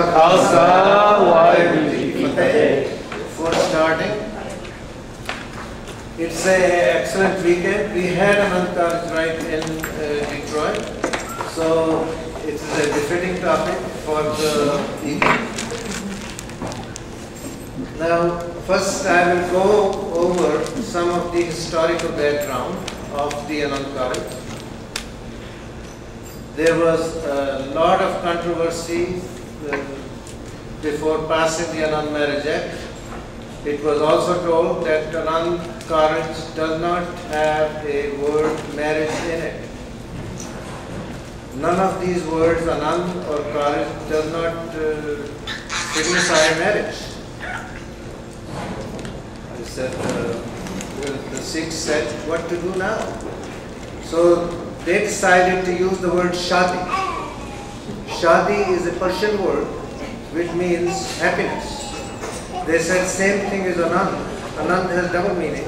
Khalsa, Waheguru Ji Ki Fateh. For starting, it's an excellent weekend. We had Anand Kaaraj right in Detroit, so it is a befitting topic for the evening. Now, first I will go over some of the historical background of the Anand Kaaraj. There was a lot of controversy before passing the Anand Marriage Act. It was also told that Anand Kaaraj does not have a word marriage in it. None of these words, Anand or Kaaraj, does not signify marriage. I said, the Sikhs said, what to do now? So they decided to use the word Shadi. Shadi is a Persian word which means happiness. They said same thing as Anand. Anand has double meaning,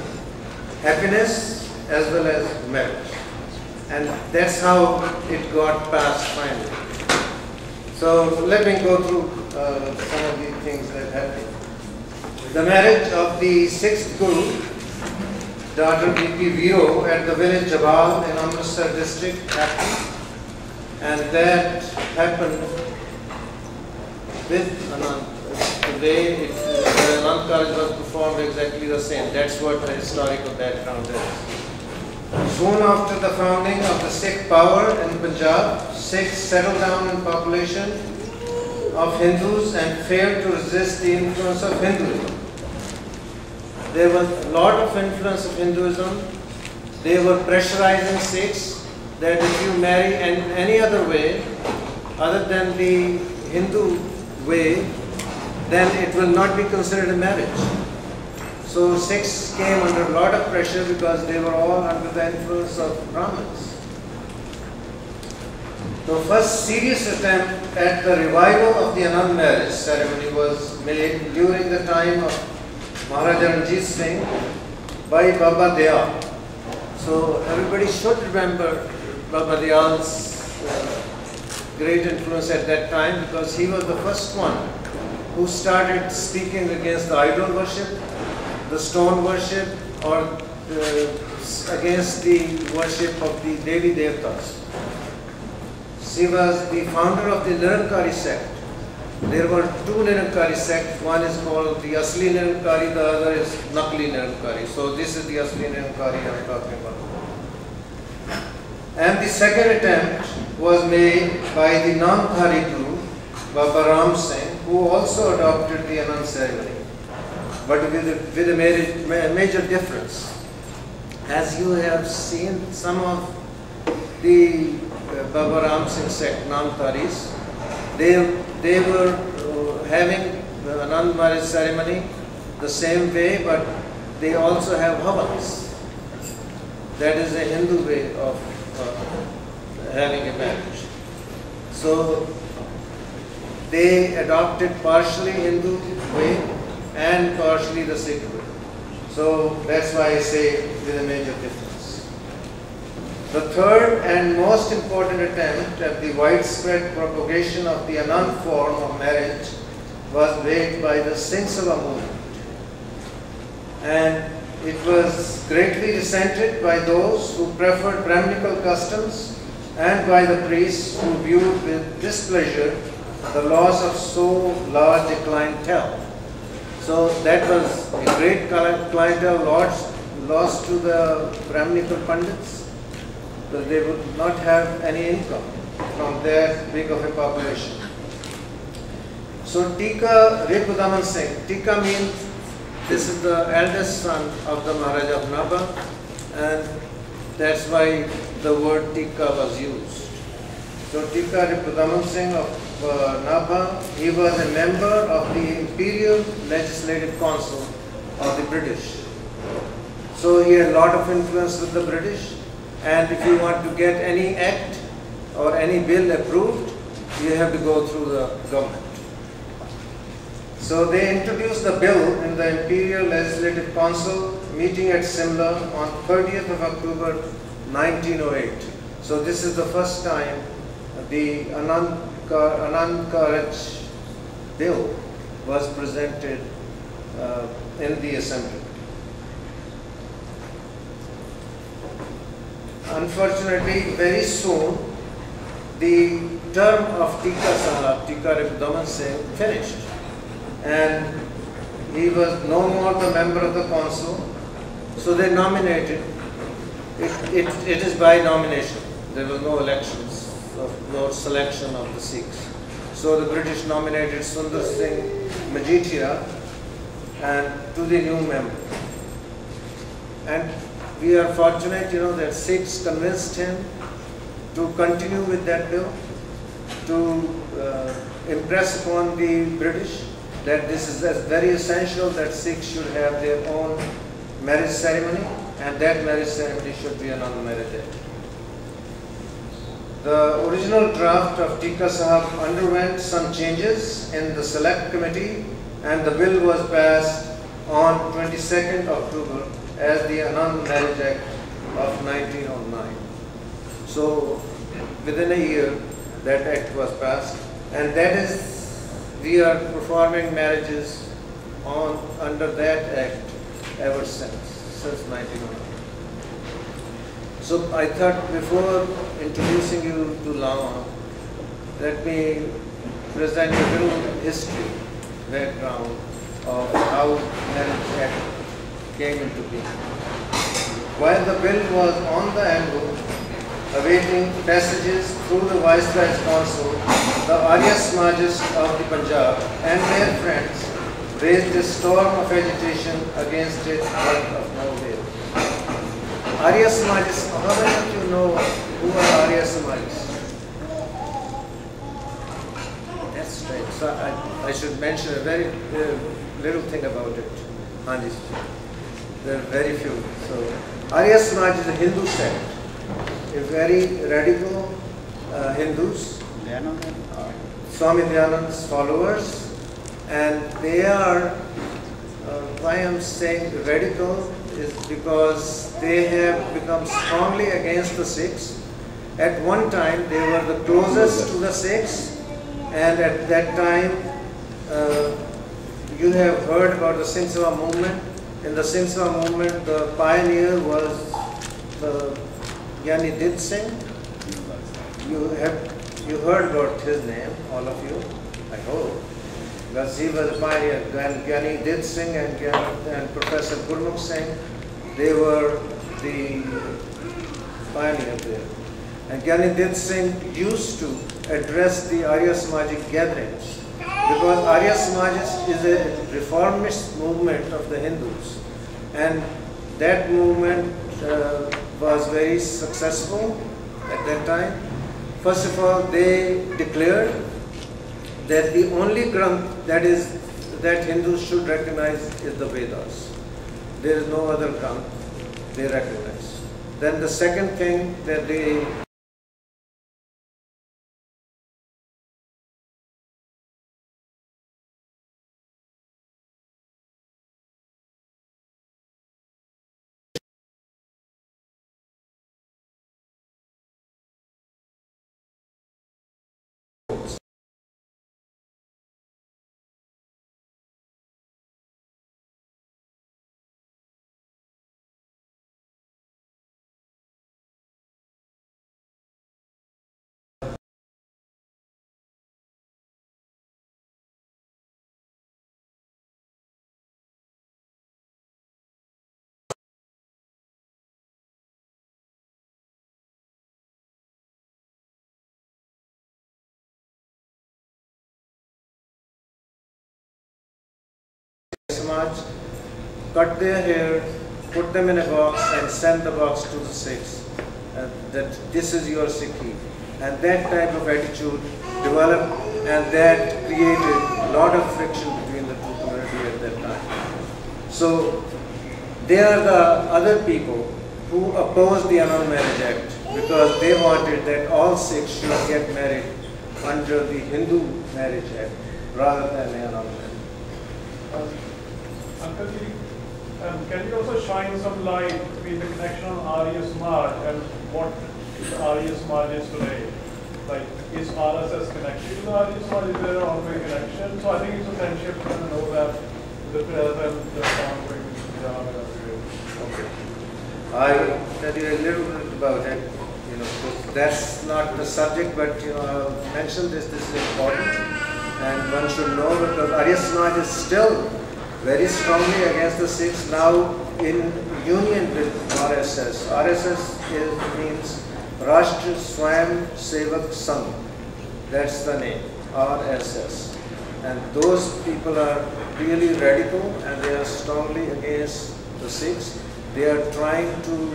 happiness as well as marriage. And that's how it got passed finally. So let me go through some of the things that happened. The marriage of the 6th Guru, daughter B.P. Viro, at the village Jabal in Amritsar district happened. And that happened with Anand. The way the Anand Kaaraj was performed exactly the same. That's what the historical background is. Soon after the founding of the Sikh power in Punjab, Sikhs settled down in population of Hindus and failed to resist the influence of Hinduism. There was a lot of influence of Hinduism. They were pressurizing Sikhs that if you marry in any other way other than the Hindu way, then it will not be considered a marriage. So Sikhs came under a lot of pressure because they were all under the influence of Brahmins. The first serious attempt at the revival of the Anand marriage ceremony was made during the time of Maharaja Ranjit Singh by Baba Dayal. So everybody should remember Baba Dayal's great influence at that time, because he was the first one who started speaking against the idol worship, the stone worship, or against the worship of the Devi Devtas. He was the founder of the Nirankari sect. There were two Nirankari sects. One is called the Asli Nirankari, the other is Nakli Nirankari. So this is the Asli Nirankari I am talking about. And the second attempt was made by the Namdhari Guru, Baba Ram Singh, who also adopted the Anand ceremony, but with a major difference. As you have seen, some of the Baba Ram Singh sect, Namdharis, they were having the Anand marriage ceremony the same way, but they also have havans. That is a Hindu way of having a marriage. So they adopted partially Hindu way and partially the Sikh way. So that's why I say with a major difference. The third and most important attempt at the widespread propagation of the Anand form of marriage was made by the Singh Sabha movement. And it was greatly resented by those who preferred Brahminical customs and by the priests who viewed with displeasure the loss of so large a clientele. So that was a great clientele lost to the Brahminical Pandits, because they would not have any income from that big of a population. So Tika Ripudaman Singh, Tika means this is the eldest son of the Maharaja of Nabha, and that's why the word Tika was used. So Tika Ripudaman Singh of Nabha, he was a member of the Imperial Legislative Council of the British. So he had a lot of influence with the British, and if you want to get any act or any bill approved, you have to go through the government. So they introduced the bill in the Imperial Legislative Council meeting at Simla on 30th of October 1908. So this is the first time the Anand Kaaraj bill was presented in the assembly. Unfortunately, very soon, the term of Tika Sahab, Tika Rikdaman Singh, finished, and he was no more the member of the council, so they nominated. It is by nomination. There was no elections or selection of the Sikhs. So the British nominated Sundar Singh Majithia and to the new member. And we are fortunate, that Sikhs convinced him to continue with that bill, to impress upon the British that this is very essential that Sikhs should have their own marriage ceremony, and that marriage ceremony should be an unmarried act. The original draft of Tika Sahab underwent some changes in the select committee, and the bill was passed on 22nd October as the Anand Marriage Act of 1909. So within a year that act was passed, and that is, we are performing marriages under that act ever since 1909. So I thought before introducing you to Lama, let me present a little history, background of how Marriage Act came into being. While the bill was on the anvil, awaiting passages through the Viceroy's Council, the Arya Samajists of the Punjab and their friends raised a storm of agitation against it out of nowhere. Arya Samajists, how many of you know who are Arya Samajists? That's strange. So I should mention a very little thing about it. Hanji, there are very few. So Arya Samaj is a Hindu sect, a very radical Hindus, Swami Dayanand's followers, and they are, why I'm saying radical is because they have become strongly against the Sikhs. At one time, they were the closest to the Sikhs, and at that time, you have heard about the Singh Sabha movement. In the Singh Sabha movement, the pioneer was the Did Singh. You heard about his name, all of you, I hope. Because he was a pioneer. Gyani Did Singh and Professor Gurmukh Singh, they were the pioneer there. And Gyani Did Singh used to address the Arya Samajic gatherings, because Arya Samaj is a reformist movement of the Hindus, and that movement was very successful at that time. First of all, they declared that the only Granth that Hindus should recognize is the Vedas. There is no other Granth they recognize. Then the second thing that they Samaj cut their hair, put them in a box and sent the box to the Sikhs that this is your Sikhi. And that type of attitude developed, and that created a lot of friction between the two communities at that time. So there are the other people who opposed the Anand Marriage Act because they wanted that all Sikhs should get married under the Hindu Marriage Act rather than the Anand Marriage. Uncle ji, can you also shine some light between the connection on Arya Samaj and what Arya Samaj is today? like, is RSS connected to the Arya Samaj? Is there an ongoing connection? So I think it's essential to know that the present, the ongoing, okay. I will tell you a little bit about it. You know, that's not the subject, but you know, I'll mention this. This is important, and one should know because Arya Samaj is still very strongly against the Sikhs now in union with RSS. Means Rashtra Swayam Sevak Sangh. That's the name, RSS. And those people are really radical and they are strongly against the Sikhs. They are trying to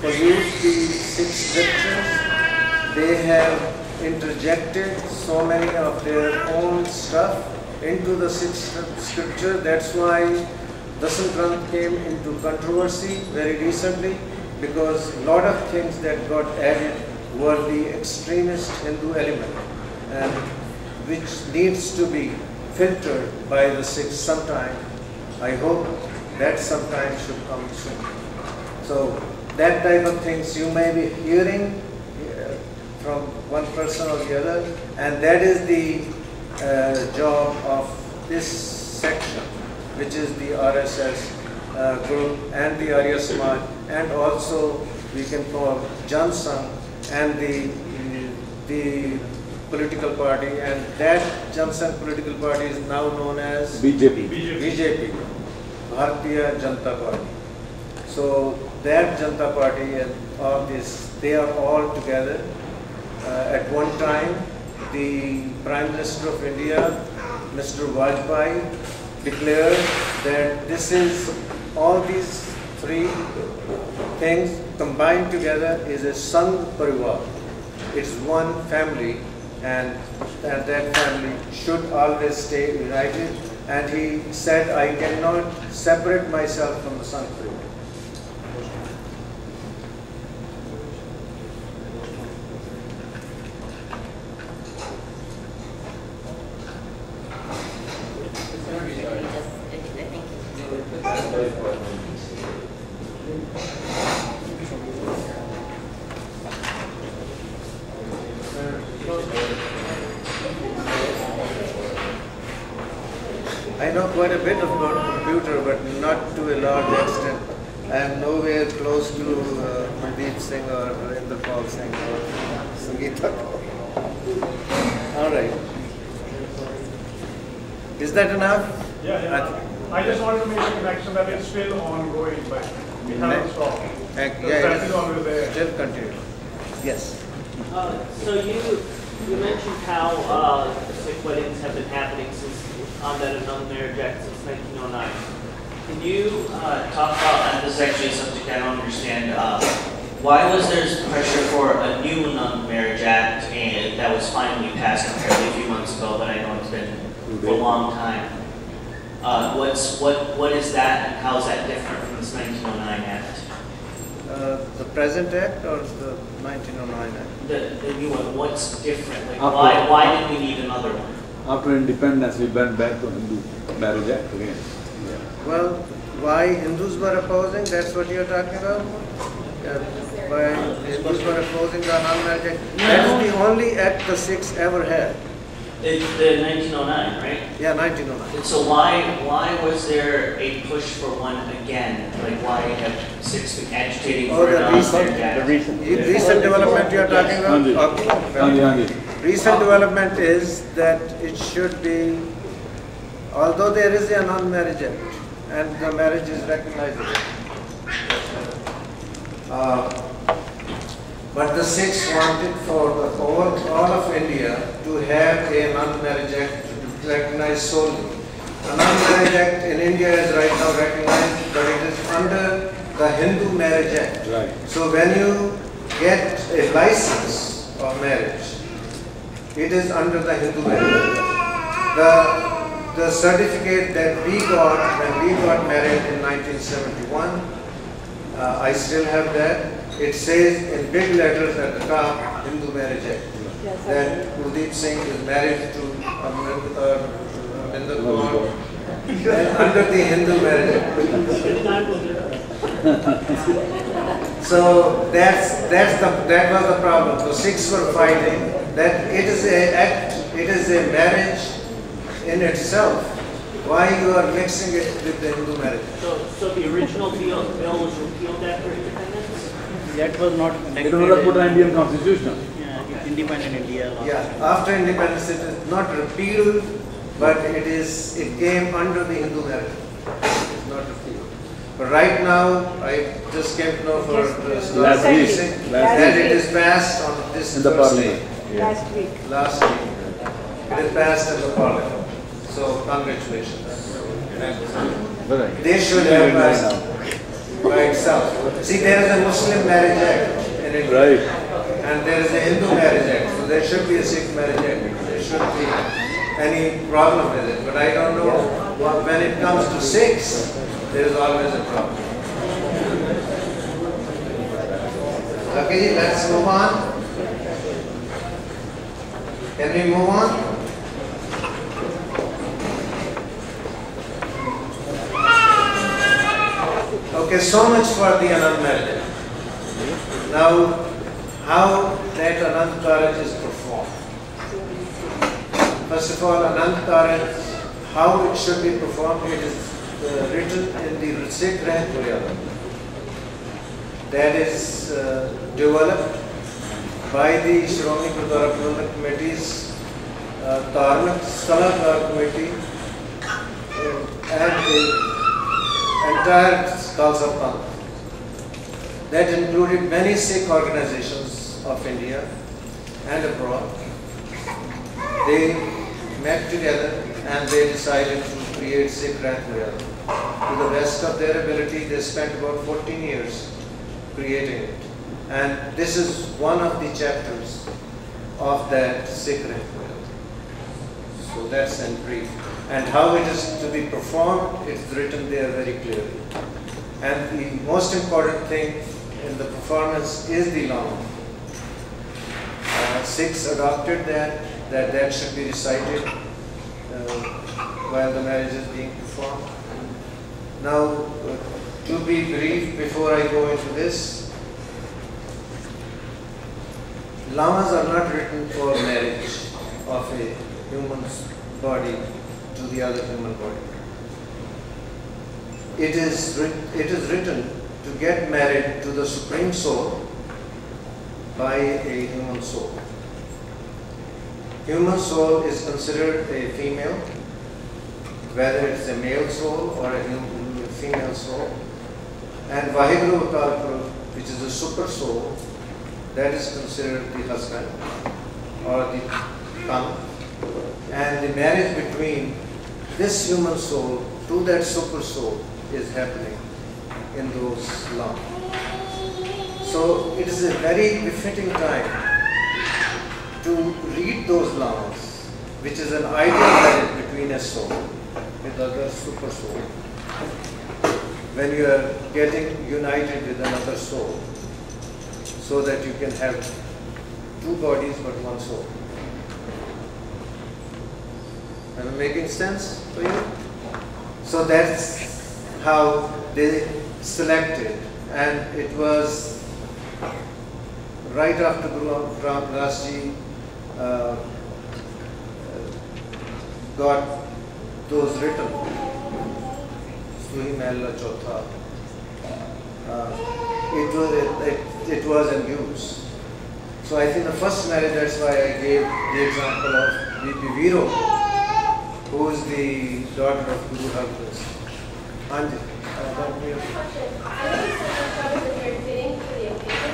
pollute the Sikh scriptures. They have interjected so many of their own stuff into the Sikh scripture. That's why Dasam Granth came into controversy very recently, because a lot of things that got added were the extremist Hindu element, and which needs to be filtered by the Sikhs sometime. I hope that sometime should come soon. So that type of things you may be hearing from one person or the other, and that is the job of this section, which is the RSS group and the Arya Samaj, and also we can call Jan Sangh and the political party, and that Jan Sangh political party is now known as BJP, Bharatiya Janata Party. So that Janata Party and all this, they are all together. At one time, the Prime Minister of India, Mr. Vajpayee, declared that this is, all these three things combined together is a Sangh Parivar. It's one family, and that family should always stay united. And he said, I cannot separate myself from the Sangh Parivar. I know quite a bit about computer, but not to a large extent. I am nowhere close to Kuldeep Singh or Inderpal Singh or Sangeeta. All right. Is that enough? Yeah. I just wanted to make a connection that it's still ongoing, but we haven't stopped. That is always there. Still continue. Yes. So you mentioned how Sikh weddings have been happening since on that Anand Marriage Act since 1909. Can you talk about, and this is actually a subject I don't understand, why was there pressure for a new Anand Marriage Act and that was finally passed apparently a few months ago, but I know it's been for a long time. What is that, and how is that different from this 1909 Act? The present Act or the 1909 Act? The new one, what's different? Like why did we need another one? After independence, we went back to Hindu Marriage Act again. Yeah. Well, why Hindus were opposing, that's what you're talking about? Yeah. Why Hindus were opposing the Anand Marriage Act? That's the only act the Sikhs ever had. The 1909, right? Yeah, 1909. And so why was there a push for one again? Like why have Sikhs been agitating for the recent development you are talking about? Okay. Recent development is that it should be, although there is an Anand Marriage Act and the marriage is recognizable, but the Sikhs wanted for the all of India to have a Anand Marriage Act recognized solely. Anand Marriage Act in India is right now recognized, but it is under the Hindu Marriage Act. Right. So when you get a license of marriage, it is under the Hindu Marriage Act. The certificate that we got when we got married in 1971, I still have that. It says in big letters at the top, Hindu Marriage Act. Yes, that Kuldeep Singh is married to Minder Kaur under the Hindu Marriage Act. So that was the problem. So Sikhs were fighting that it is a marriage in itself. Why you are mixing it with the Hindu marriage? So the original bill was repealed after independence? That was not It was not put in Indian constitution. yeah, independent India. Yeah, after independence it is not repealed, but it came under the Hindu marriage. It is not repealed. But right now, I just came to know for Last week. that it is passed on this In the Thursday. parliament. Last week. Last week. It is passed in the parliament. So congratulations. Right. They should have passed by itself. See, there is a Muslim Marriage Act in India. Right. And there is a Hindu Marriage Act. So there should be a Sikh Marriage Act. There shouldn't be any problem with it. But I don't know. When it comes to Sikhs, there is always a problem. Okay, let's move on. Can we move on? Okay, so much for the Anand marriage. Now, how that Anand Kaaraj is performed. First of all, Anand Kaaraj, how it should be performed, it is written in the Sikh Rank Maryada. That is developed by the Shromani Gurdwara Prabandhak Committee's Dharmak Salahkar Committee and the entire Khalsa Panth. That included many Sikh organizations of India and abroad. They met together and they decided to create Sikh Rank Maryada. To the best of their ability, they spent about 14 years creating it. And this is one of the chapters of that Sikh Rank Maryada. So that's in brief. And how it is to be performed, it's written there very clearly. And the most important thing in the performance is the law. Sikhs adopted that should be recited while the marriage is being performed. Now, to be brief, before I go into this, lamas are not written for marriage of a human's body to the other human body. It is written to get married to the Supreme Soul by a human soul. Human soul is considered a female, whether it's a male soul or a female soul. And Vaheguru Akalpur, which is a super soul, that is considered the husband or the tongue. And the marriage between this human soul to that super soul is happening in those laws. So it is a very befitting time to read those laws, which is an ideal marriage between a soul with other super soul. When you are getting united with another soul, so that you can have two bodies but one soul. Am I making sense for you? So that's how they selected, and it was right after Guru Ram Das Ji got those written. Suhi Mahalla Chautha. It was in use. So I think the first marriage, that's why I gave the example of B.P. Viro, who is the daughter of Guru Har Gobind Singh. Anand, I know you said that you're fitting for the occasion.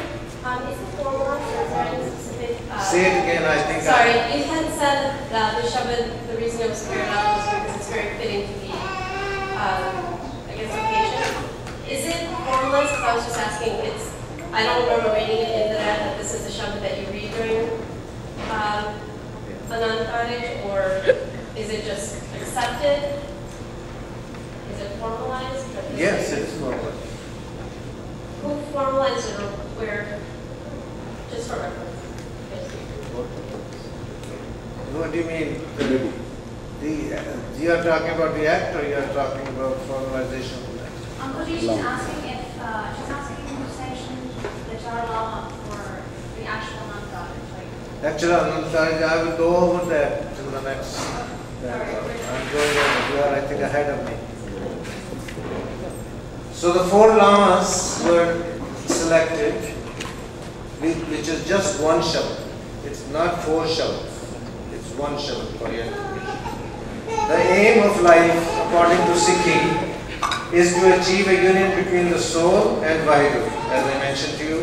Is it formal or is there any specific... say it again, I think. Sorry, you had said that the Shabad, the reason it was paired up was because it's very fitting to the, I guess, occasion. Is it formalized? Because I was just asking, I don't remember reading it into that this is the Shabad that you read during Anand Kaaraj, or is it just accepted? Is it formalized? Yes, it is formalized. Who formalized it, or where? Just for reference. What do you mean? You are talking about the act, or you are talking about formalization of the act? She's asking if she's asking who sanctioned Dalai Lama for the actual Anand Kaaraj? Like, Actually, I will go over that in the next. I'm going over. You are, I think, ahead of me. So the 4 lamas were selected, which is just one shabad. It's not 4 shabads. It's one shabad for your information. The aim of life, according to Sikhi, is to achieve a union between the soul and Vaheguru. As I mentioned to you,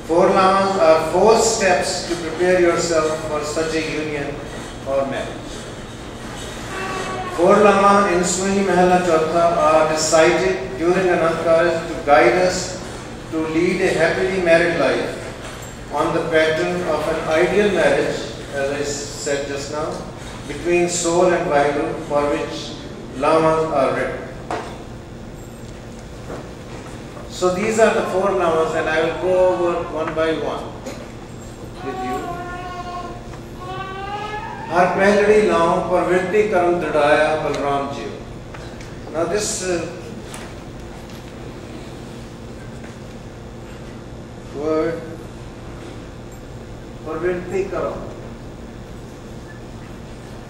4 lamas are 4 steps to prepare yourself for such a union or marriage. 4 lama in Swami Mahela Chautha are decided during Anand Kaaraj to guide us to lead a happily married life on the pattern of an ideal marriage, as I said just now, between soul and Vaheguru, for which lamas are written. So these are the 4 lamas, and I will go over one by one with you. Har pehladi law parvirti karam dridaya Balram ji. Now this word parvirti karam,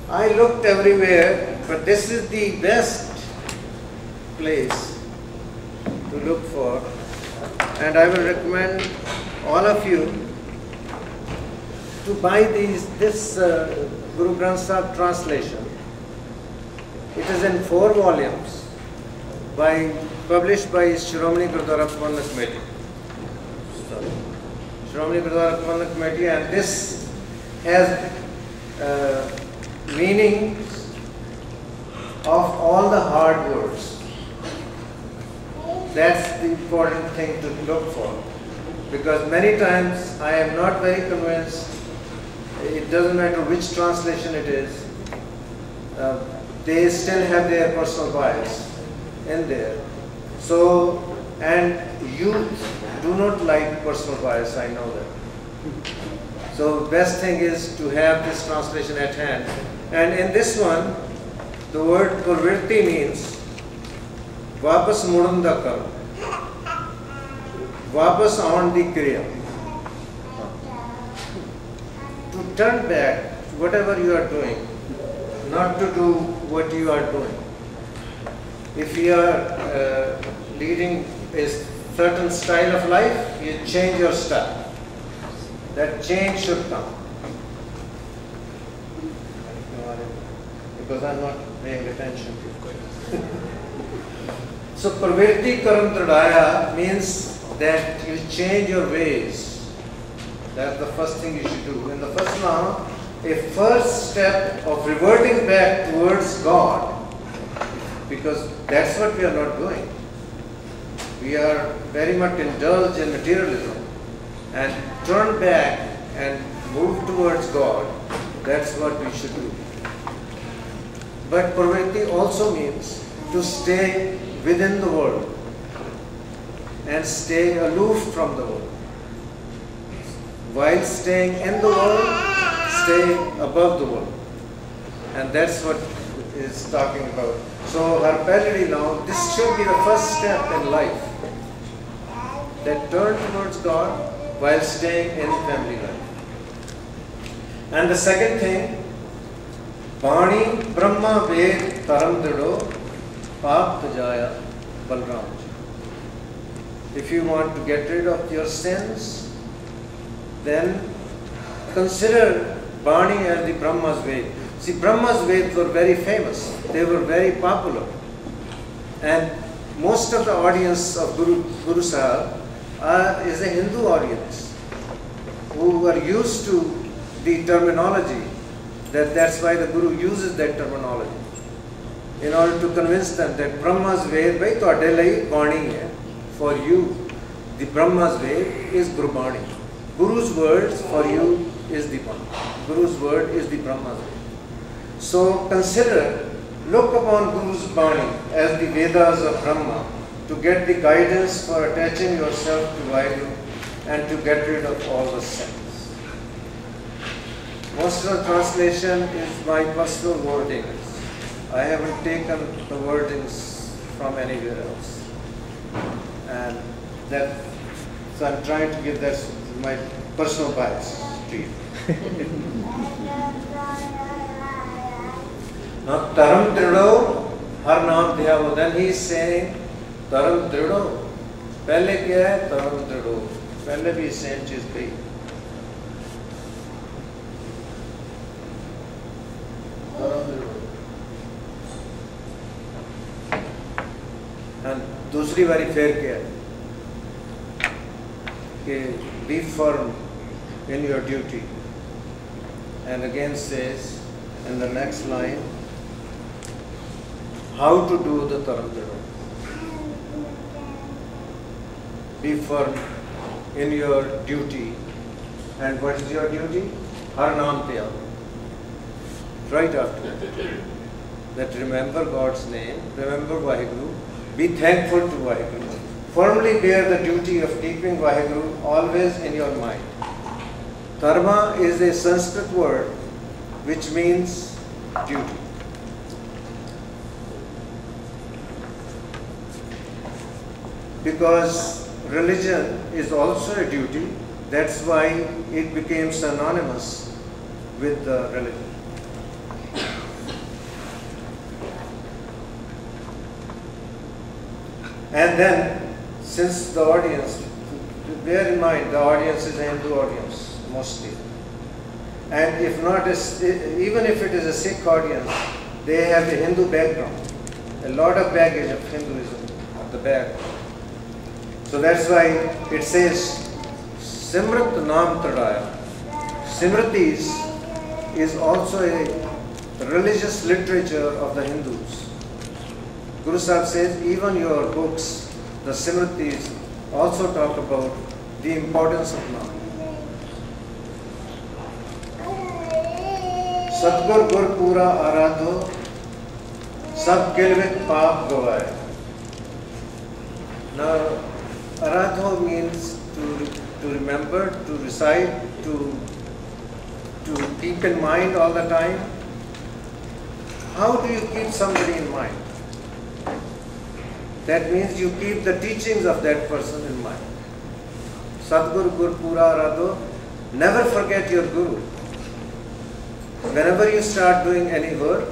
I looked everywhere, but this is the best place to look for, and I will recommend all of you to buy this Guru Granth Sahib translation. It is in 4 volumes, published by Shiromani Gurdwara Prabandhak Committee. Shiromani Gurdwara Prabandhak Committee, and this has meanings of all the hard words. That's the important thing to look for, because many times I am not very convinced. It doesn't matter which translation it is, they still have their personal bias in there. So, and youth do not like personal bias, I know that. So best thing is to have this translation at hand. And in this one, the word Purvirti means Vapas Mudan da Karam. Vapas on the Kriya. To turn back to whatever you are doing, not to do what you are doing. If you are leading a certain style of life, you change your style. That change should come. Because I'm not paying attention to it. So, Pravirti Karam Tradaya means that you change your ways. That's the first thing you should do. In the first law, a first step of reverting back towards God, because that's what we are not doing. We are very much indulged in materialism, and turn back and move towards God. That's what we should do. But Pravirti also means to stay within the world and stay aloof from the world. While staying in the world, stay above the world. And that's what is talking about. So, Harpaladi now, this should be the first step in life. That turn towards God while staying in family life. And the second thing, Bani Brahma Ved Taram Dido Paap Tajaya Balram. If you want to get rid of your sins, then consider Bani as the Brahma's Ved. See, Brahma's Ved were very famous. They were very popular. And most of the audience of Guru Sahib is a Hindu audience who are used to the terminology. That's why the Guru uses that terminology in order to convince them that Brahma's Ved, bhai tohade lai Bani hai. For you, the Brahma's Ved is Guru Bani. Guru's words for you is the Bani. Guru's word is the Brahma's Ved. So consider, look upon Guru's Bani as the Vedas of Brahma to get the guidance for attaching yourself to Vaheguru and to get rid of all the sins. Most of the translation is my personal wordings. I haven't taken the wordings from anywhere else. And that So I'm trying to give that my personal bias to you. Now, Taram Trido, Har Naam Dhyavo. Then he is saying, Taram Trido. पहले क्या है? Taram Trido. पहले भी same चीज कही. Taram Trido. And दूसरी बारी फिर क्या है? कि be firm in your duty. And again says in the next line, how to do the Taram Trido. Be firm in your duty. And what is your duty? Har Naam Tya. Right after that, remember God's name, remember Vaheguru, be thankful to Vaheguru. Firmly bear the duty of keeping Vaheguru always in your mind. Dharma is a Sanskrit word which means duty. Because religion is also a duty, that's why it became synonymous with the religion. And then, since the audience, bear in mind the audience is a Hindu audience mostly, and if not, even if it is a Sikh audience, they have a Hindu background, a lot of baggage of Hinduism at the back. So that's why it says, Simrat Naam Tadaya. Simritis is also a religious literature of the Hindus. Guru Sahib says, even your books, the Simritis, also talk about the importance of Naam. Satgur Gur Pura Aradho, Sab Kilvit Paap Gavaye. Now, Aradho means to remember, to recite, to keep in mind all the time. How do you keep somebody in mind? That means you keep the teachings of that person in mind. Sadguru Gur Pura Aradho, never forget your Guru. Whenever you start doing any work,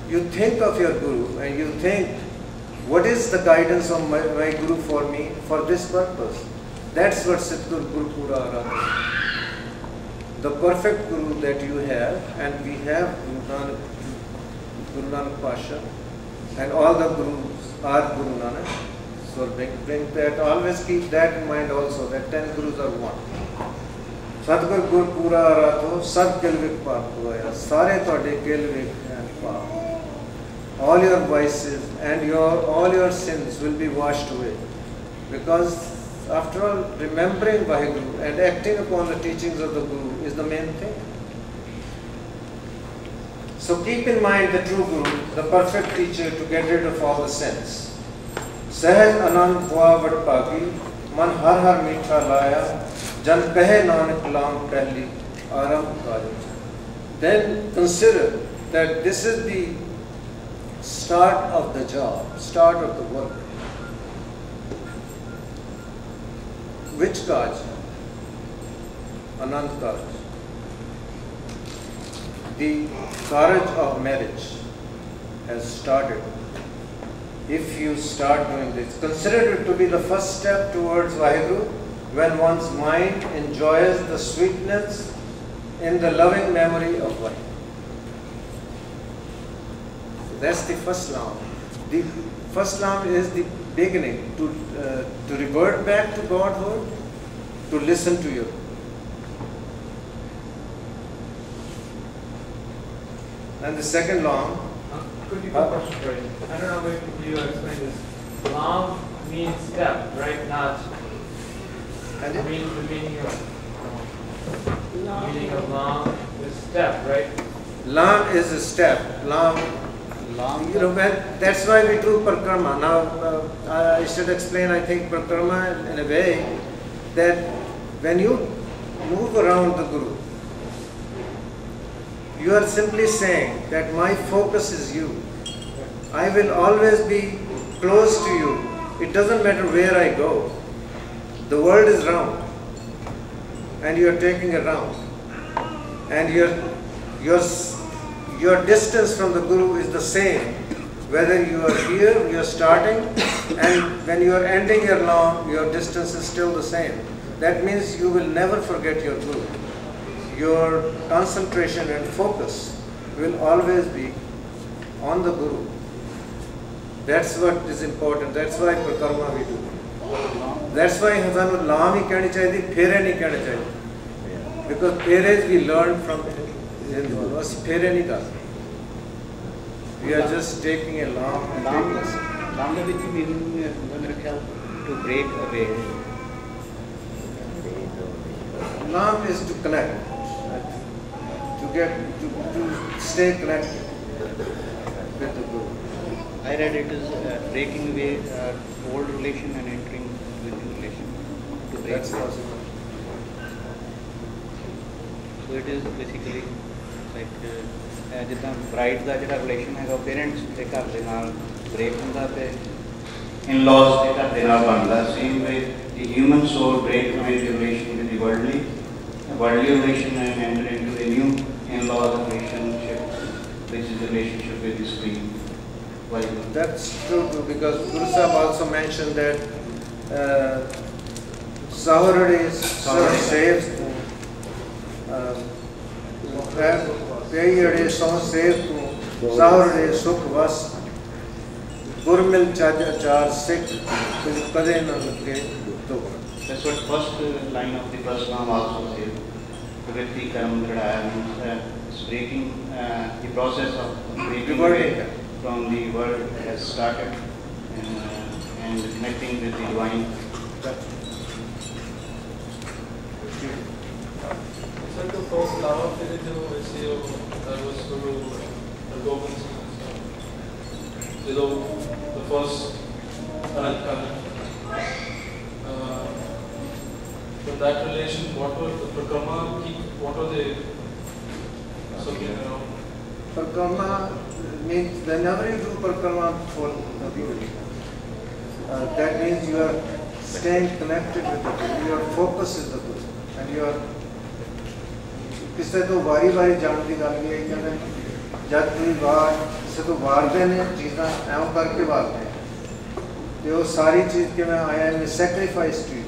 you think of your Guru and you think, what is the guidance of my Guru for me for this purpose? That's what Sadguru Gur Pura Aradho. The perfect Guru that you have, and we have Guru Nanak Pasha, and all the Gurus are Guru Nanak. So bring that, always keep that in mind also, that 10 Gurus are one. Sadgur Gur Pura Aradho, Sab Kilvik Paap Goya, Sare Tode Kilvik and Paap. All your vices and all your sins will be washed away. Because after all, remembering Vaheguru and acting upon the teachings of the Guru is the main thing. So keep in mind the true Guru, the perfect teacher, to get rid of all the sins. Sahaj Anand hua vadpagi, man har har meetha laya, jan kahe nanak lam pehli aram kaju. Then consider that this is the start of the job, start of the work. Which Kaaraj? Anand Kaaraj. The Kaaraj of marriage has started. If you start doing this, consider it to be the first step towards Vaheguru, when one's mind enjoys the sweetness in the loving memory of Vaheguru. That's the first lam. The first lam is the beginning to revert back to Godhood, to listen to you. And the second lam. Could you go question for you? I don't know if you explained this. Lam means step, right? Not. And The meaning of lam is step, right? Lam is a step. Lam. You know, that's why we do Parikrama. Now, I should explain, I think, Parikrama in a way that when you move around the Guru, you are simply saying that my focus is you. I will always be close to you. It doesn't matter where I go. The world is round, and you are taking a round, and your distance from the Guru is the same, whether you are here, you are starting, and when you are ending your distance is still the same. That means you will never forget your Guru. Your concentration and focus will always be on the Guru. That's what is important. That's why Prakarma we do. That's why Hazanu Lam hi kehni chahiye, Phere nahi kehna chahiye. Because Pheres we learn from Hindu. Us Phere nahi karte. We are just taking a long and big lesson. Lam the which meaning to break away. Lam is to connect, to stay connected with the Guru. I read it is breaking away old relation and entering into new relation. To break That's away. possible. So it is basically like ਜਿੱਦਾਂ bride ਦਾ ਜਿਹੜਾ relation ਹੈਗਾ parents ਦੇ ਘਰ ਦੇ ਨਾਲ break ਹੁੰਦਾ ਤੇ in-laws ਦੇ ਘਰ ਦੇ ਨਾਲ ਬਣਦਾ. Same way the human soul break away the relation with the worldly relation and enter into a new in-laws relationship, which is the relationship with the Supreme. That's true too, because Guru Sahib also mentioned that Sahurade saves Peyade Son saves to Sahurade Sukh Vas Gurmil Char Sikh Kade Nanke To. That's what first line of the first Naam also says. Pravritti Karma Gradaya means it's breaking the process of breaking away from the world has started and connecting with the divine. It's like the first lava video that was Guru Gobind Singh. The first Anand. From that relation, what were the Prakarma, what were they circling around? Prakarma means whenever you do Prakarma for the Guru, that means you are staying connected with the Guru. Your focus is the Guru. And you are ਕਿਸੇ ਤੋਂ ਵਾਰੀ ਜਾਣ ਦੀ ਗੱਲ ਨਹੀਂ ਹੈ ਕਹਿੰਦੇ ਜਦ ਤੁਸੀਂ ਕਿਸੇ ਤੋਂ ਵਾਰਦੇ ਨੇ ਚੀਜ਼ਾਂ ਐਂ ਕਰਕੇ ਵਾਰਦੇ ਤੇ ਉਹ ਸਾਰੀ ਚੀਜ਼ ਕਿ ਮੈਂ I am a sacrifice to you.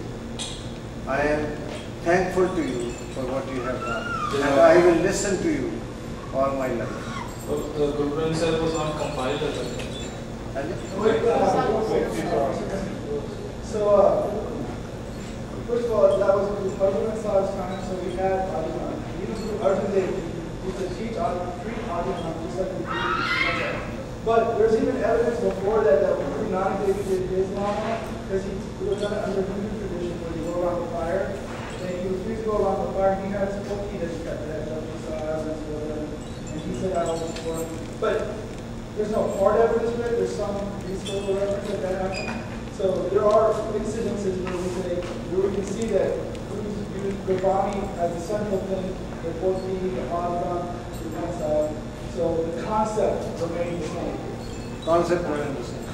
I am thankful to you for what you have done. And I will listen to you all my life. The Guru Granth Sahib was not compiled as a So, first of all, that was Guru Granth Sahib's time, so we had even Guru Arjan Dev used to treat Arjan just like we do. But there's even evidence before that Guru Nanak Dev did his Lama, because he would have done it under Hindu tradition where you go around the fire. And he refused to go around the fire, he had his poti that he kept and he said, I was born. But there's no hard evidence for it, there's some historical reference that happened. So there are incidences where we can see that Guru's used Gravani as the central thing, the poti, the Adhan, the Mansab. So the concept remains the same. Concept remains the same.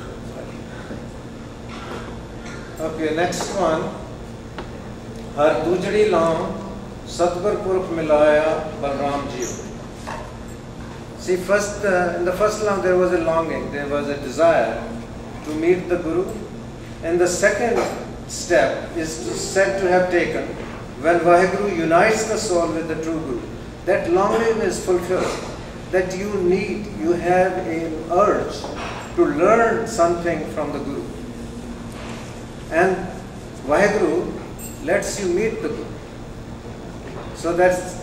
Okay, next one. Har dujdi lam Satgur Purkh milaya Balram Ji. See, first in the first lam there was a longing, there was a desire to meet the Guru. And the second step is said to have taken when Vaheguru unites the soul with the true Guru. That longing is fulfilled. That you have an urge to learn something from the Guru. And Vaheguru lets you meet the Guru. So that's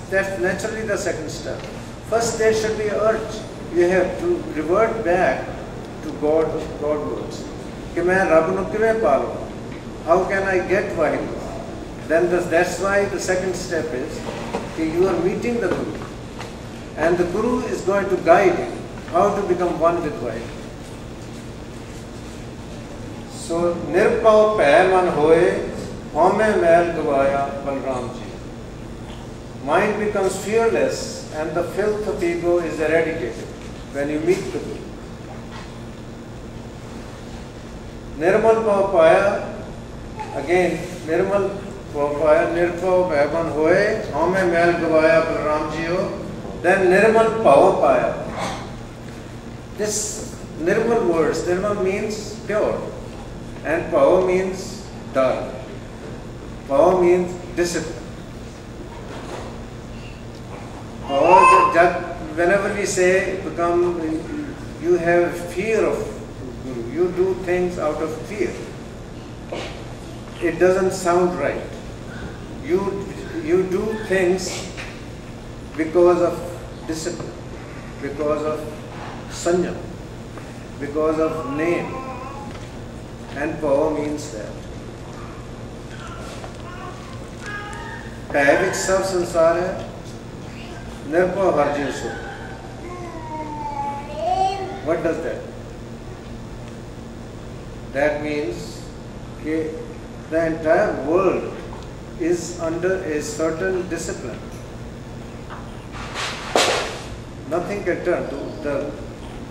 naturally the second step. First there should be urge. You have to revert back to Godwards. How can I get Vaheguru? Then that's why the second step is you are meeting the Guru. And the Guru is going to guide you how to become one with Vaheguru. So, Nirpao Peh Man Hoye, Home Mail Gavaya Balram Ji. Mind becomes fearless and the filth of ego is eradicated when you meet the Guru. Nirmal Pao Paya, again, निर्मल पौ पाया, निर्भव भयबन होए, हमें मैल गवाया बलराम जी हो, then निर्मल पौ पाया. This nirmal words, nirmal means pure and pau means dull. Pau means discipline. Whenever we say you have fear of Guru, you do things out of fear. It doesn't sound right. You do things because of discipline, because of sanyam, because of name, and power means that. Pavik sab sansar hai, nirpa harjin so. What does that? That means that the entire world is under a certain discipline. Nothing can turn. The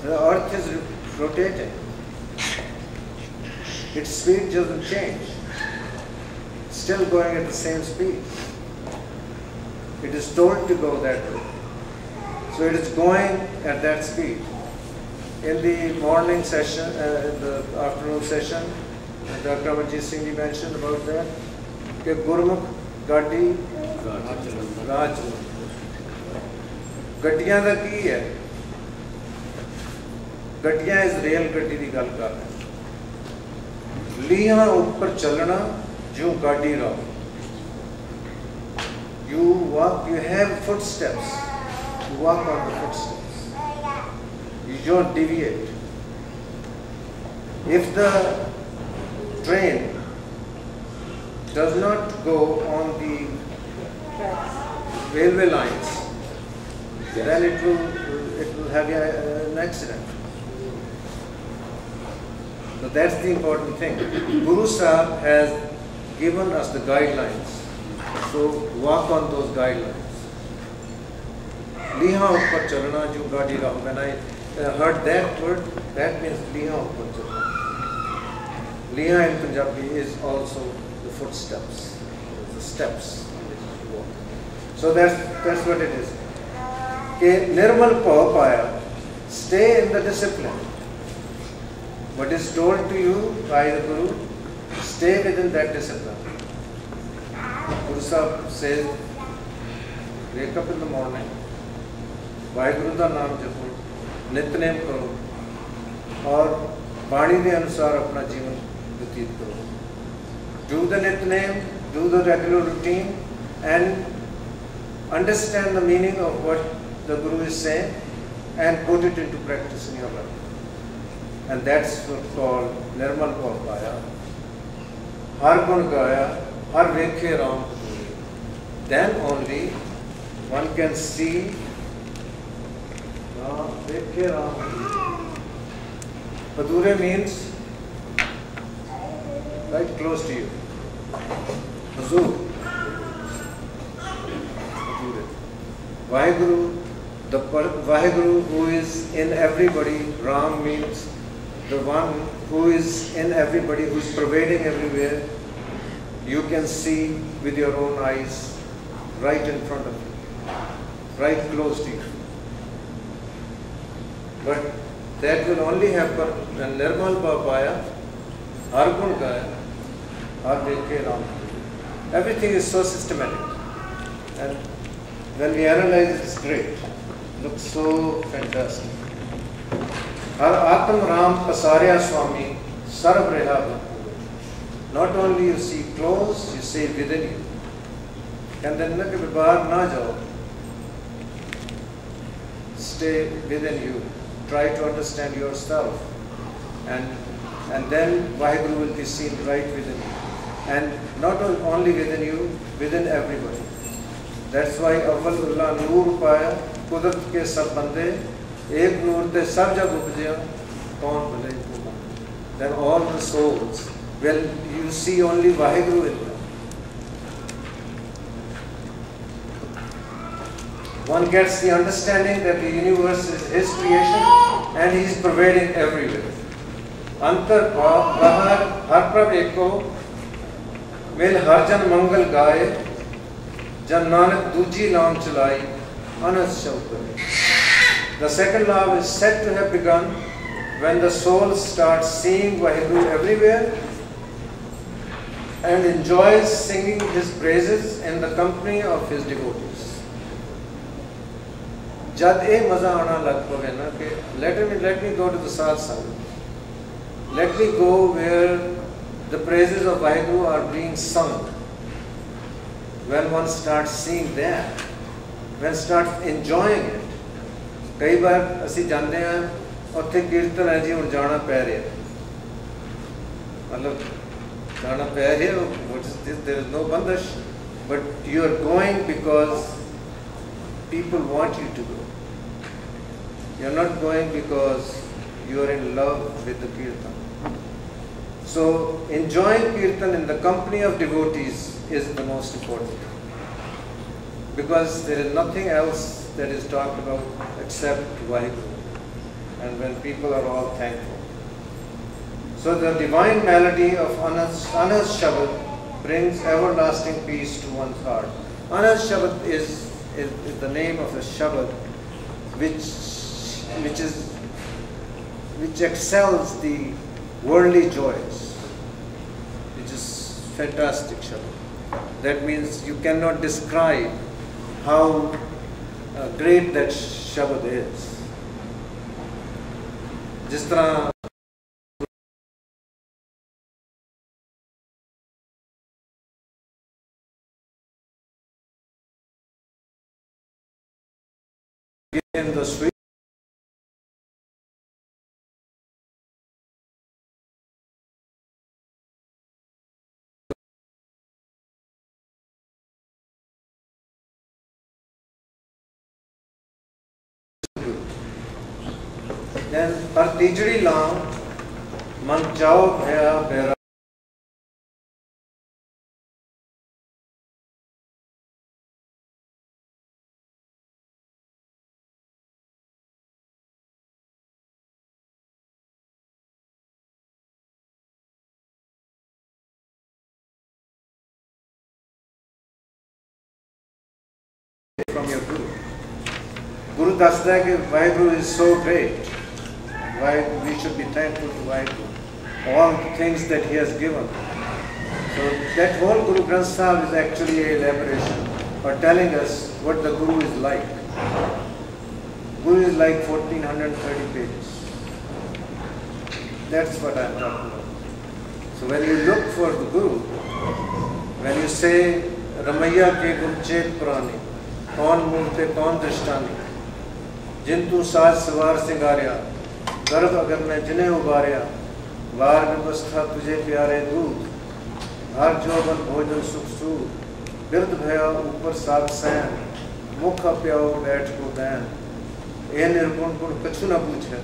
earth is rotating. Its speed doesn't change. It's still going at the same speed. It is told to go that way. So it is going at that speed. In the morning session, in the afternoon session, Dr. Amarjit Singh mentioned about that. कि गुरमुख गाड़ी राज गड्डियां दा की है गड्डियां इस rail गड्डी की गल कर रहे लीहां ऊपर चलना जो गाड़ी रहो you walk, you have footsteps, you walk on the footsteps, you don't deviate. If the train does not go on the railway lines, then it will have an accident. So that's the important thing. Guru Sahib has given us the guidelines. So walk on those guidelines. Liha uppar chalna jo gaadi raho. When I heard that word, that means liha uppar chalna. Liha in Punjabi is also the footsteps, the steps on which you walk. So that's what it is. Ke nirmal pau paya, stay in the discipline. What is told to you by the Guru, stay within that discipline. Guru Sahib says, wake up in the morning, Vaheguru da naam japo, nitnem karo, और वाणी के अनुसार अपना जीवन व्यतीत करो. Do the nitnem, do the regular routine, and understand the meaning of what the Guru is saying, and put it into practice in your life. And that's what's called Nirmal Paya. Har gun gaya, har vekhe Ram. Then only one can see vekhe Ram. Padure means right close to you. Huzur. Vaheguru, the Vaheguru who is in everybody. Ram means the one who is in everybody, who is pervading everywhere. You can see with your own eyes right in front of you, right close to you. But that will only happen when Nirmal Paya, Argun Gaya, or Dekhe Ram. Everything is so systematic. And when we analyze it, it's great. It looks so fantastic. Har Atam Ram Pasarya Swami Sarv Reha. Not only you see close, you see within you. And then bahar na jao. Stay within you. Try to understand yourself. And then Vaheguru will be seen right within you. And not only within you, within everybody. That's why Awwal Ullah Noor Paya, Kudrat ke sab bande, ek noor te sab jag upjaya, kaun bale ko. Then all the souls, well, you see only Vaheguru in them. One gets the understanding that the universe is his creation and he is pervading everywhere. Antar Bahar Har Prab Eko, मिल हर जन मंगल गाए जन नानक दूजी लाम चलाई अनस शब्द करे. The second law is said to have begun when the soul starts seeing Vaheguru everywhere and enjoys singing his praises in the company of his devotees. जब ये मजा आना लग पवे ना कि let me go to the satsang, let me go where the praises of Vaheguru are being sung. When one starts seeing that, when starts enjoying it, कई बार असी जाते हैं उत्थे कीर्तन है जी हुण जाना पै रहा, मतलब जाना पै रहा, what is this? There is no bandish, but you are going because people want you to go. You are not going because you are in love with the kirtan. So enjoying kirtan in the company of devotees is the most important, because there is nothing else that is talked about except Vaheguru, and when people are all thankful. So the divine melody of Anand's Shabad brings everlasting peace to one's heart. Anand's Shabad is the name of a Shabad which excels the worldly joys, which is fantastic Shabad. That means you cannot describe how great that Shabad is. जिस तरह in the sweet then par tijri lam man chao bhaya bera. From your Guru. Guru dasda hai ki Vaheguru is so great. Why we should be thankful to Vaheguru. All the things that he has given. So that whole Guru Granth Sahib is actually a elaboration for telling us what the Guru is like. Guru is like 1430 pages. That's what I am talking about. So when you look for the Guru, when you say Ramaiya ke gulchet prani, कौन मूर्ते कौन दृष्टानी, जिन तू साज सवार सिंगारिया, गर्भ अगर मैं जिन्हें उबारिया, वार व्यवस्था तुझे प्यारे दूध, हर जोबन भोजन सुख सूद, बिरद भया ऊपर साग सैन, मुख प्याओ बैठ को दैन, ए निर्गुण गुण कछु न पूछे,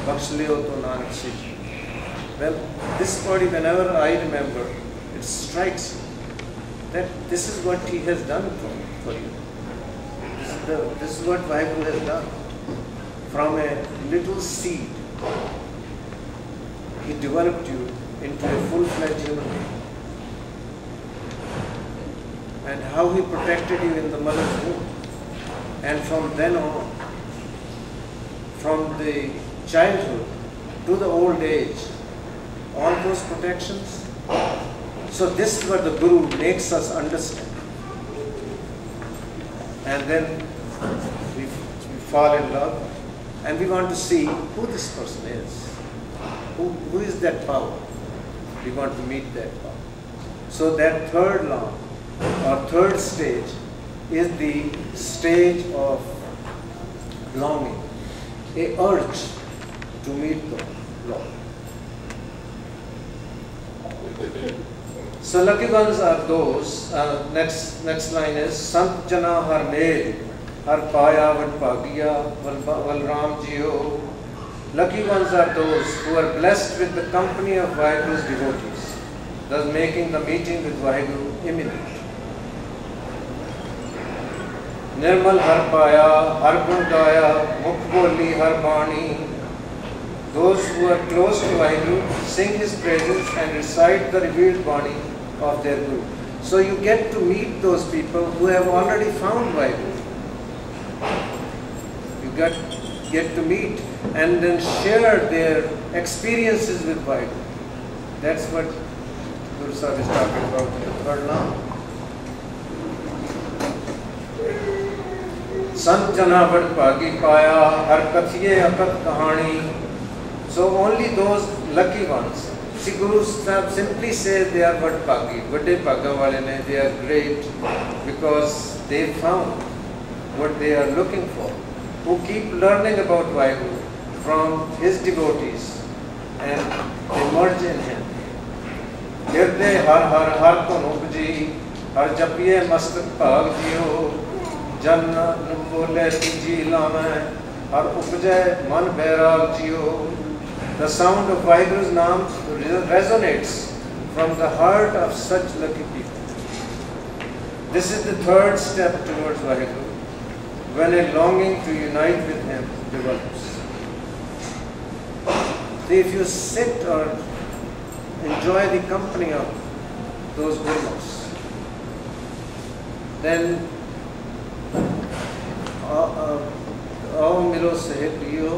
बख्श लियो तो नानक सीख. Well, this body, whenever I remember, it strikes me that this is what he has done for you. This is what Vaheguru has done. From a little seed, he developed you into a full-fledged human being. And how he protected you in the mother's womb. And from then on, from the childhood to the old age, all those protections. So this is what the Guru makes us understand. And then we fall in love and we want to see who this person is. Who is that power? We want to meet that power. So that third law or third stage is the stage of longing, a urge to meet the Lord. So lucky ones are those, next line is, Sant jana har mel, har paya vat bhagiya, val ram jiyo. Lucky ones are those who are blessed with the company of Vaheguru's devotees, thus making the meeting with Vaheguru imminent. Nirmal har paya, har gun gaya, mukh boli har bani. Those who are close to Vaheguru sing his praises and recite the revealed Bani of their group. So you get to meet those people who have already found Vaheguru. You get to meet and then share their experiences with Vaheguru. That's what Guru Sahib is talking about in the third now. Sant jana bad bhagi paya, har kathiye akat kahani. So only those lucky ones. See, Guru Sahib simply says they are bad bhagi, vade bhaga wale ne, they are great because they found what they are looking for, who keep learning about Vaheguru from his devotees and they merge in him. Hirde har har har ko nupji, har japiye mastak bhag jiyo, jan bole tiji lame, har upjay man bairag jiyo. The sound of Vaheguru's Naam resonates from the heart of such lucky people. This is the third step towards Vaheguru, when a longing to unite with him develops. See, if you sit or enjoy the company of those gurus, then आओ मिलो सहबियो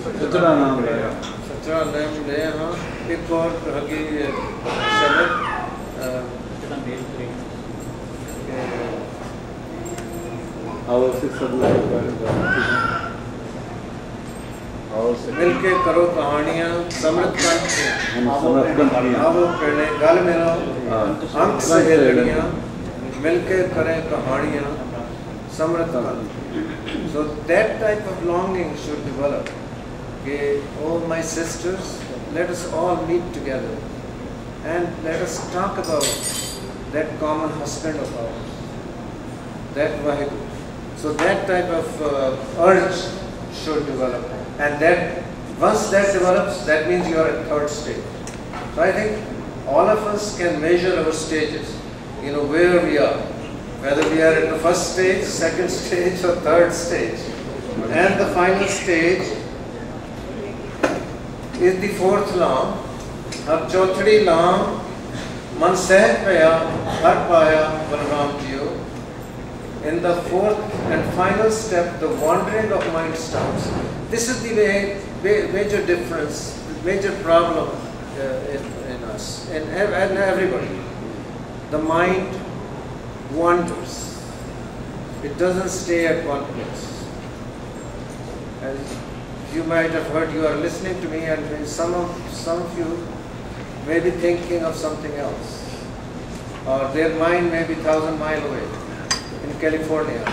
सचरा नाम ले हाँ एक और हकी शब्द मिलके करो कहानियाँ समृद्ध आओ करने गल मिलो अंक सहेलियाँ मिलके करें कहानियाँ समृद्ध. So that type of longing should develop. Okay, oh my sisters, let us all meet together and let us talk about that common husband of ours, that Vaheguru. So that type of urge should develop, and that once that develops, that means you are at third stage. So I think all of us can measure our stages, where we are, whether we are at the first stage, second stage, or third stage. And the final stage is the fourth lam. Ab chauthadi lam, man seh paya, har paya, Balram jiyo. In the fourth and final step, the wandering of mind stops. This is the major difference, major problem in us, and everybody. The mind wanders. It doesn't stay at one place. As you might have heard, you are listening to me, and some of you may be thinking of something else, or their mind may be 1,000 miles away in California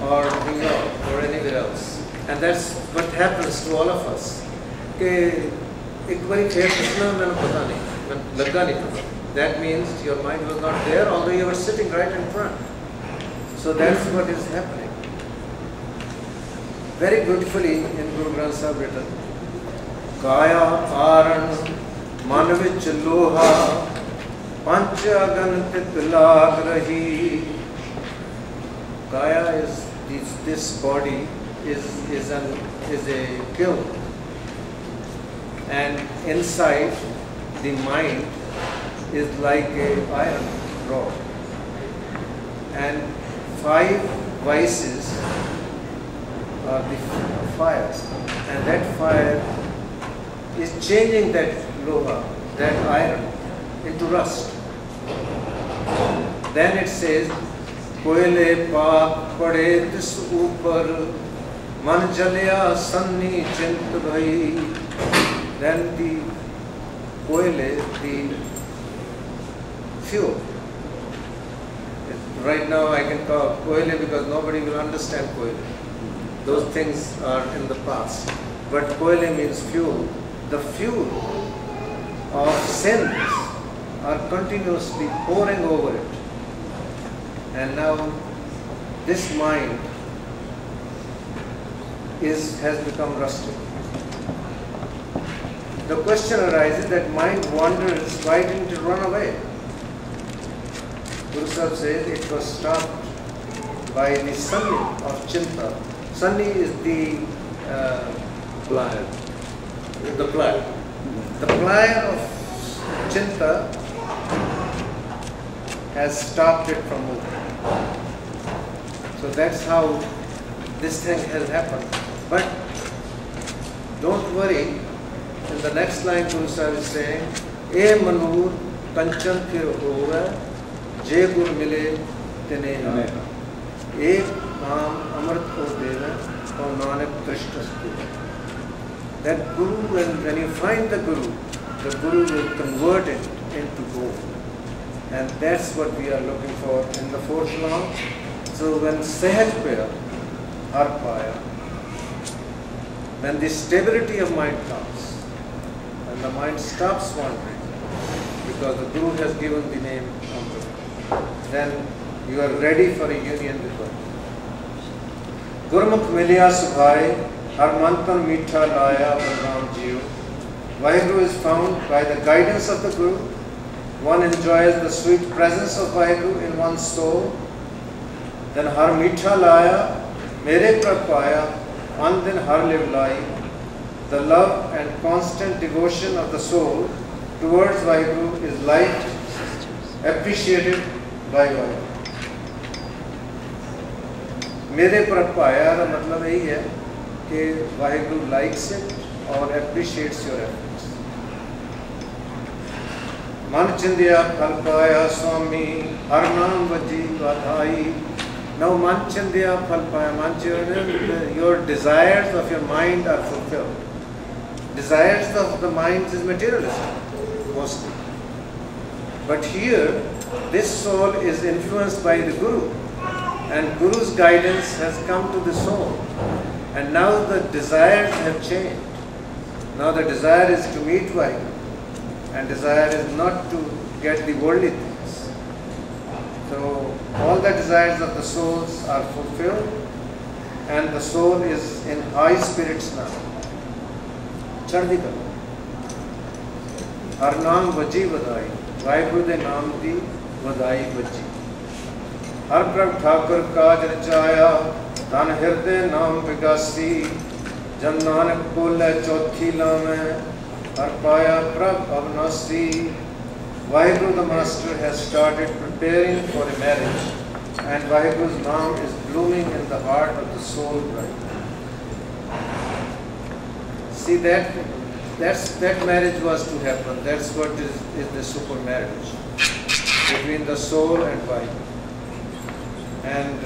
or New York or anywhere else. And that's what happens to all of us. That means your mind was not there, although you were sitting right in front. So that's what is happening. Very beautifully in Guru Granth Sahib written, Kaya Aran Manavich Loha Panchagan Pitlag Rahi. Kaya is this body is a kiln, and inside the mind is like a iron rod, and 5 vices are the fires, and that fire is changing that loha, that iron, into rust. Then it says, Koile paak pade tis upar, man jalya sanni chint bhai. Then the koile, the fuel. Right now I can talk koile because nobody will understand koile. Those things are in the past. But koile means fuel. The fuel of sins are continuously pouring over it. And now this mind has become rusted. The question arises that mind wanders, why didn't it run away? Guru Sahib says it was stopped by the Sunni of Chinta. Sunni is the plier. The plier of chinta has stopped it from moving. So that's how this thing has happened. But don't worry, in the next line Guru Sahib is saying, "E manur kanchan phir hoga, je gur mile tene naam. Ek naam amrit ko dena, aur nanak trishtas ko." That Guru, when you find the Guru will convert it into gold. And that's what we are looking for in the fourth law. So when Sahaj Paya, Arpaya, when the stability of mind comes, when the mind stops wandering, because the Guru has given the name Amrit, then you are ready for a union with God. Gurmukh Milya Subhai, Har Mantan Meetha Laya Balram Jiyo. Vaheguru is found by the guidance of the Guru. One enjoys the sweet presence of Vaheguru in one's soul. Then Har Meetha Laya, Mere Prapaya, Andin Har Liv Lai. The love and constant devotion of the soul towards Vaheguru is liked, appreciated by Vaheguru. Mere Prapaya का मतलब यही है कि Vaheguru likes it or appreciates your efforts. Man Chindiya Phalpaya Swami Har Naam Vaji Vadhai. Now Man Chindiya Phalpaya, Man Chindiya, your desires of your mind are fulfilled. Desires of the mind is materialistic mostly. But here, this soul is influenced by the Guru, and Guru's guidance has come to the soul. And now the desires have changed. Now the desire is to meet Vaheguru, and desire is not to get the worldly things. So all the desires of the souls are fulfilled, and the soul is in high spirits now. Chaddi karo. Har naam vaji vadai. Vaheguru de naam di vadai vaji. Har prabh thakur kaaj rachaya. Tan hirde naam vigasi. Jan nanak bole chauthi lame. Har paya prabh avnasi. Vaheguru the Master has started preparing for a marriage, and Vaheguru's naam is blooming in the heart of the soul right now. See that marriage was to happen. That's what is the super marriage between the soul and Vaheguru. And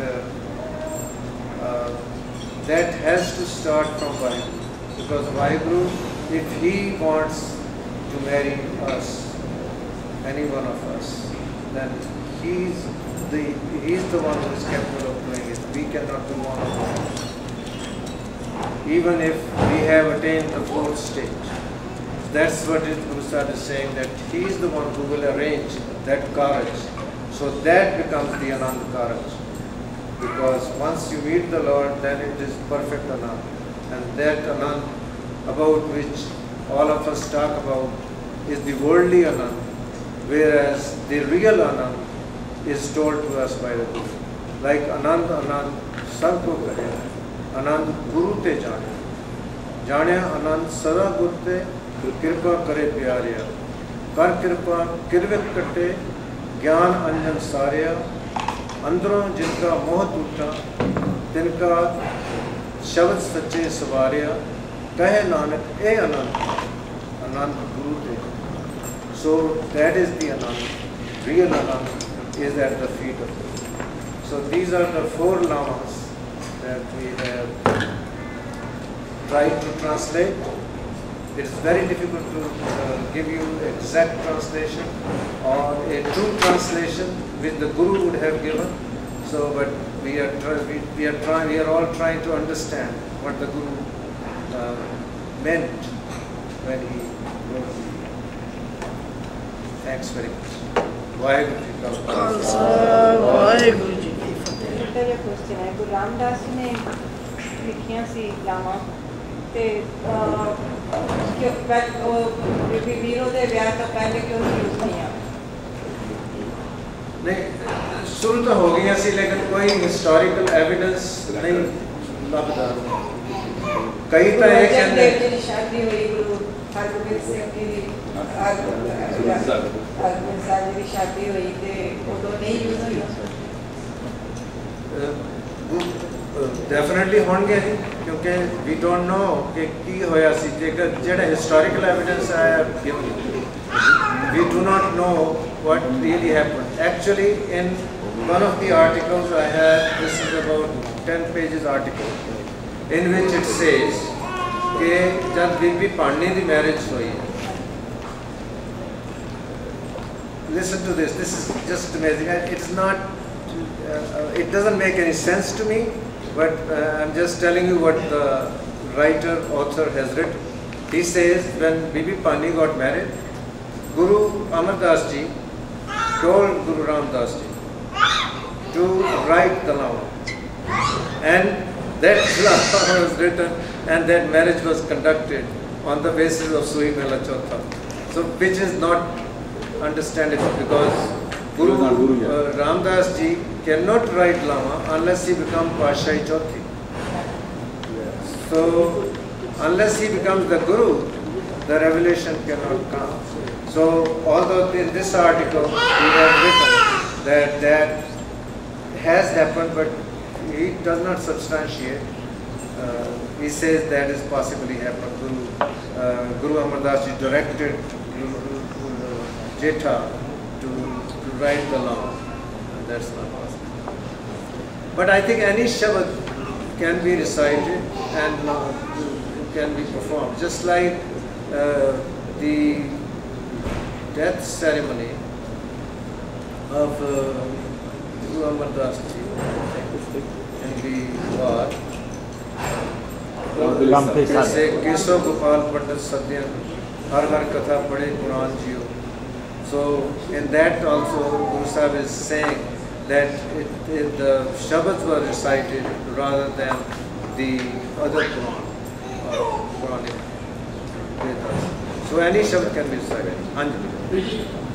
that has to start from Vaheguru, because Vaheguru, if he wants to marry us, any one of us, then he's the one who is capable of doing it. We cannot do one of it. Even if we have attained the fourth stage. That's what Guru Sahib is saying, that he is the one who will arrange that Kaaraj. So that becomes the Anand Kaaraj. Because once you meet the Lord, then it is perfect Anand. And that Anand about which all of us talk about is the worldly Anand, whereas the real Anand is told to us by the Guru. Like Anand sab ko kare, Anand Guru te jane. Jane Anand sada Guru te कृपा करे प्यारिया, कर कृपा किरवित कटे, ज्ञान अंजन सारिया, अंदरों जिनका मोह टूटा, तिनका शब्द सच्चे सवारिया, कहे नानक ए अनंत, अनंत गुरु ते. So that is the Anand, real Anand is at the feet of Guru. So these are the four lamas that we have tried to translate. It is very difficult to give you exact translation or a true translation which the Guru would have given. So, but we are all trying to understand what the Guru meant when he wrote the. Thanks very much. Vaheguru Ji ka Khalsa, Vaheguru Ji ki Fateh. मेरा question है, गुरु रामदास जी ने लिखियां सी लामा ते वीरों के ब्याह तो पहले क्यों नहीं यूज किया? नहीं, शुरू तो हो गई सी, लेकिन कोई हिस्टोरिकल एविडेंस नहीं लभदा. कई तो एक शादी हुई गुरु हरगोबिंद सिंह की हरगोबिंद साहब की शादी हुई थे उदों नहीं यूज हुई डेफिनेटली होंगे क्योंकि वी डोंट नो कि की होया सी जेड़ा हिस्टोरिकल एविडेंस आया we do not know what really happened. Actually, in one of the articles I have, this is about 10 pages article, in which it says कि जब बीबी पानी की मैरिज हुई, listen to this is just amazing. It's not, it doesn't make any sense to me, but I'm just telling you what the writer, author has written. He says when Bibi Pani got married, Guru Amar Das ji told Guru Ram Das ji to write the Lama, and that Lama was written and that marriage was conducted on the basis of Sui Mela Chotha. So which is not understandable because Guru Ram Das ji cannot write Lama unless he becomes Pashahi Chothi. So unless he becomes the Guru, the revelation cannot come. So although in this article we have written that has happened, but he does not substantiate. He says that is possibly happened. Guru Amar Das ji directed Jetha to write the law. That's not possible. But I think any Shabad can be recited and can be performed. Just like the death ceremony of Guru Amar Das ji in the war. जैसे केशव गोपाल पंडित सत्य हर कथा पढ़े कुरान जियो. So in that also Guru Sahib is saying that the Shabads were recited rather than the other Quran or Quranic Vedas. So any Shabad can be recited. Anjali.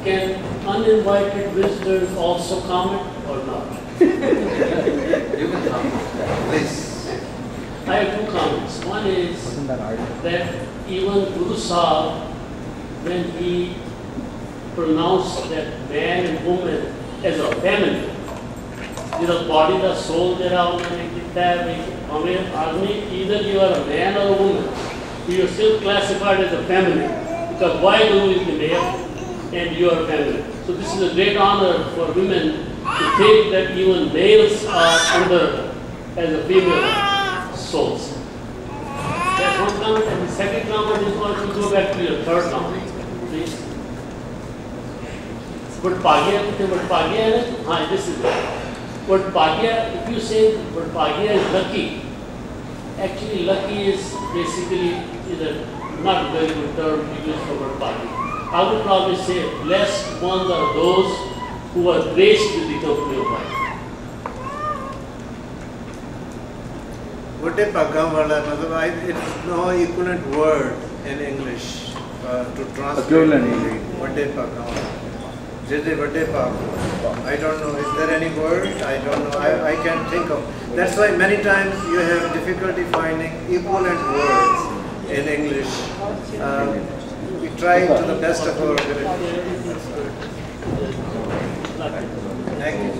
Can uninvited visitors also comment or not? You can comment, please. I have two comments. One is that even Guru Sahib, when he pronounced that man and woman as a family, the body, the soul, either you are a man or a woman, you are still classified as a family. Because why Guru is the male and you are a family. So this is a great honor for women to think that even males are under as a female souls. That's one comment. And the second comment is also to go back to your third comment, please. But Pagya, this is it. But Pagya, if you say but Pagya is lucky, actually lucky is basically not a very good term to use for word Pagya. I would probably say blessed ones are those who are graced with the company of life. Vade Pagam wala, it's no equivalent word in English to translate. Vade Pagam. Jide Vade Pagam. I don't know. Is there any word? I don't know. I can't think of. That's why many times you have difficulty finding equivalent words in English. We try to the best of our ability. Thank you.